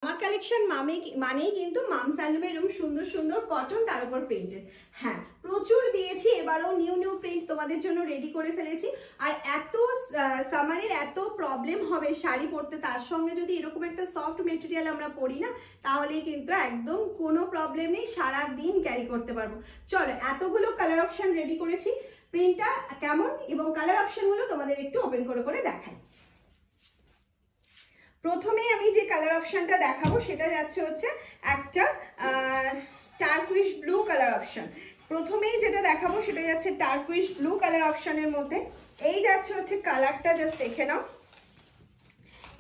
আমার কালেকশন মানেই কিন্তু মামস হ্যান্ডলুম এরকম সুন্দর সুন্দর কটন, তার উপর প্রিন্টেড। হ্যাঁ, প্রচুর দিয়েছি, এবারও নিউ প্রিন্ট তোমাদের জন্য রেডি করে ফেলেছি। আর এত সামারের এত প্রবলেম হবে শাড়ি পরতে, তার সঙ্গে যদি এরকম একটা সফট মেটেরিয়াল আমরা পরি না, তাহলেই কিন্তু একদম কোনো প্রবলেম নেই, সারা দিন ক্যারি করতে পারবো। চলো, এতগুলো কালার অপশন রেডি করেছি, প্রিন্টটা কেমন এবং কালার অপশনগুলো তোমাদের একটু ওপেন করে করে দেখাই। প্রথমে আমি যে কালার অপশনটা দেখাবো সেটা যাচ্ছে হচ্ছে একটা টার্কুইশ ব্লু কালার অপশন। প্রথমেই যেটা দেখাবো সেটা যাচ্ছে টার্কুইশ ব্লু কালার অপশনের মধ্যে। এই যাচ্ছে হচ্ছে কালারটা, জাস্ট দেখে নাও।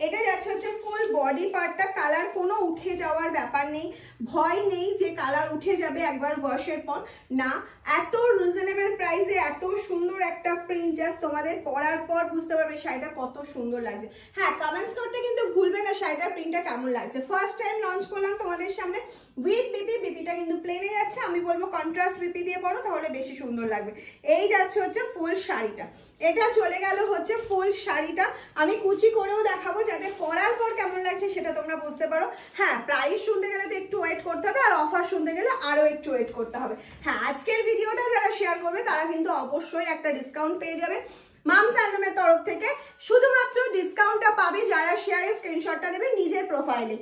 এটা যাচ্ছে হচ্ছে ফুল বডি পার্টটা, কালার কোনো উঠে যাওয়ার ব্যাপার নেই, ভয় নেই যে কালার উঠে যাবে একবার ওয়াশের পর, না। এত রিজনেবল প্রাইসে এত সুন্দর একটা প্রিন্ট, জাস্ট তোমাদের পরার পর বুঝতে পারবে শাড়িটা কত সুন্দর লাগছে। হ্যাঁ, কমেন্টস করতে কিন্তু ভুলবে না শাড়িটার প্রিন্টটা কেমন লাগছে। ফার্স্ট টাইম লঞ্চ করলাম তোমাদের সামনে উইথ বিপি। বিপিটা কিন্তু প্লেনে যাচ্ছে, আমি বলবো কন্ট্রাস্ট বিপি দিয়ে পরো, তাহলে বেশি সুন্দর লাগবে। এই যাচ্ছে হচ্ছে ফুল শাড়িটা, এটা চলে গেল হচ্ছে ফুল শাড়িটা। আমি কুচি করেও দেখাবো যাতে পরার পর কেমন লাগছে সেটা তোমরা বুঝতে পারো। হ্যাঁ, প্রাইস শুনতে গেলে তো একটু ওয়েট করতে হবে, আর অফার শুনতে গেলে আরো একটু ওয়েট করতে হবে। হ্যাঁ, আজকের ভিডিওটা যারা শেয়ার করবে তারা কিন্তু অবশ্যই একটা ডিসকাউন্ট পেয়ে যাবে মামস হ্যান্ডলুমের তরফ থেকে। শুধুমাত্র ডিসকাউন্টটা পাবে যারা শেয়ারে স্ক্রিনশটটা দেবে নিজের প্রোফাইলে।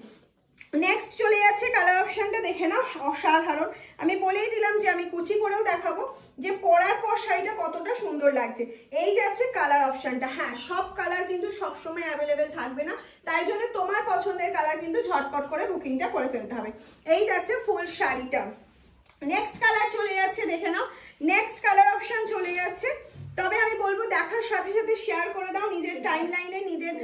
নেক্সট চলে যাচ্ছে কালার অপশনটা, দেখে নাও, অসাধারণ। আমি বলেই দিলাম যে আমি কুচি করেও দেখাবো যে পরার পর শাড়িটা কতটা সুন্দর লাগছে। এই যাচ্ছে কালার অপশনটা। হ্যাঁ, সব কালার কিন্তু সব সময় অ্যাভেলেবেল থাকবে না, তাই জন্য তোমার পছন্দের কালার কিন্তু ঝটপট করে বুকিংটা করে ফেলতে হবে। এই যাচ্ছে ফুল শাড়িটা। নেক্সট কালার চলে যাচ্ছে, দেখে নাও, নেক্সট কালার অপশন চলে যাচ্ছে। তবে আমি বলবো দেখার সাথে সাথে শেয়ার করে দাও নিজের টাইম লাইনে, নিজের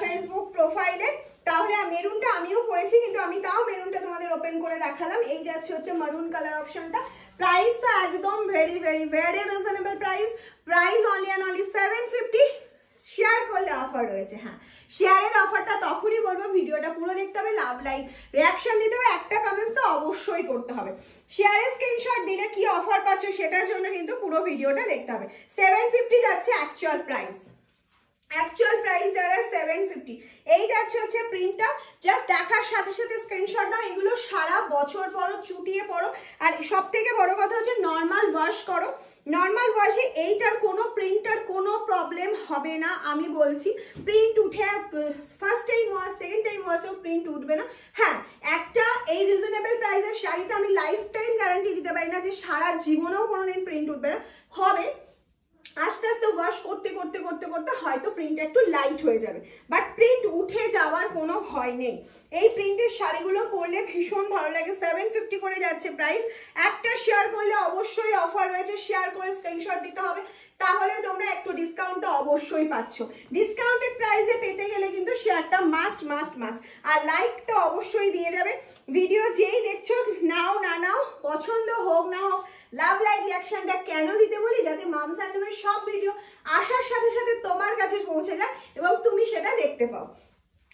ফেসবুক প্রোফাইলে, তাহলে মেরুনটা আমিও পরেছি কিন্তু আমি তাও মেরুনটা তোমাদের ওপেন করে দেখালাম। এই যাচ্ছে হচ্ছে মারুন কালার অপশনটা। প্রাইস তো একদম very reasonable price only and only 750। Share করলে অফার রয়েছে। হ্যাঁ, শেয়ারের অফারটা তখনই বলবো, ভিডিওটা পুরো দেখতে হবে, লাভ লাইক রিয়াকশন দিতে হবে, একটা কমেন্টস তো অবশ্যই করতে হবে। শেয়ারের স্ক্রিনশট দিলে কি অফার পাচ্ছ সেটার জন্য কিন্তু পুরো ভিডিওটা দেখতে হবে। 750 যাচ্ছে অ্যাকচুয়াল প্রাইস, যারা 750। এই যাচ্ছে হচ্ছে প্রিন্টটা, জাস্ট দেখার সাথে সাথে স্ক্রিনশট নাও। এগুলো সারা বছর পরো, চুটিয়ে পরো, আর সব থেকে বড় কথা হচ্ছে নর্মাল ওয়াশ করো। নর্মাল ওয়াশে এইটার কোনো প্রিন্টার কোনো প্রবলেম হবে না, আমি বলছি। প্রিন্ট উঠে first time wash, second time ওয়াশেও প্রিন্ট উঠবে না। হ্যাঁ, একটা এই রিজনেবল প্রাইসের শাড়িতে আমি লাইফ টাইম গ্যারান্টি দিতে পারি না যে সারা জীবনেও কোনোদিন প্রিন্ট উঠবে না। হবে, আস্তে আস্তে ওয়াশ করতে করতে করতে করতে হয়তো প্রিন্ট একটু লাইট হয়ে যাবে, বাট প্রিন্ট উঠে যাওয়ার কোনো ভয় নেই। এই প্রিন্টের শাড়িগুলো পরলে ভীষণ ভালো লাগে। 750 করে যাচ্ছে প্রাইস। একটা শেয়ার করলে অবশ্যই অফার রয়েছে, শেয়ার করে স্ক্রিনশট দিতে হবে, তাহলে তোমরা একটু ডিসকাউন্টটা অবশ্যই পাচ্ছ। ডিসকাউন্টেড প্রাইসে পেতে গেলে কিন্তু শেয়ারটা মাস্ট। আর লাইকটা অবশ্যই দিয়ে যাবে। ভিডিও যেই দেখছো, নাও না নাও, পছন্দ হোক না হোক, লাভ লাইক রিয়াকশনটা কেন দিতে বলি, যাতে মামস হ্যান্ডলুমের সব ভিডিও আসার সাথে সাথে তোমার কাছে পৌঁছে যায় এবং তুমি সেটা দেখতে পাও।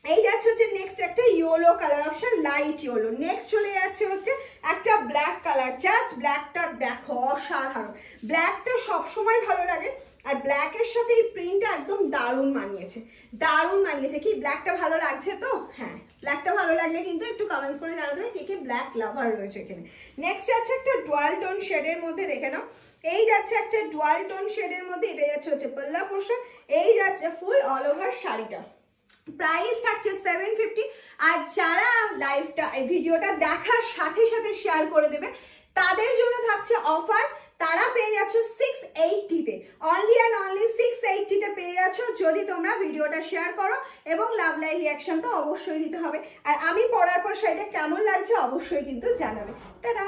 এই যাচ্ছে হচ্ছে নেক্সট একটা yellow colour option, light yellow. Next চলে যাচ্ছে হচ্ছে একটা ব্ল্যাক কালার। জাস্ট ব্ল্যাকটা দেখো, অসাধারণ। ব্ল্যাকটা সবসময় ভালো লাগে, আর ব্ল্যাকের সাথে এই প্রিন্টটা একদম দারুণ মানিয়েছে। কি ব্ল্যাকটা ভালো লাগছে তো? হ্যাঁ, ব্ল্যাকটা ভালো লাগলে কিন্তু একটু কমেন্টস করে জানাতে হবে কে কে ব্ল্যাক লাভার রয়েছে এখানে। নেক্সট যাচ্ছে একটা ডুয়াল টোন শেডের মধ্যে, দেখে নাও। এই যাচ্ছে একটা ডুয়াল টোন শেডের মধ্যে, এটা যাচ্ছে হচ্ছে পাল্লা পোর্শন। এই যাচ্ছে ফুল অল ওভার শাড়িটা। প্রাইস থাকছে 750। আর যারা লাইভটা ভিডিওটা দেখার সাথে সাথে শেয়ার করে দেবে তাদের জন্য থাকছে অফার। তারা পেয়ে যাচ্ছ 680-তে, অনলি অ্যান্ড অনলি 680-তে পেয়ে যাচ্ছ যদি তোমরা ভিডিওটা শেয়ার করো, এবং লাভ লাইক রিয়াকশন তো অবশ্যই দিতে হবে। আর আমি পরার পর শাড়িটা কেমন লাগছে অবশ্যই কিন্তু জানাবে। টাটা।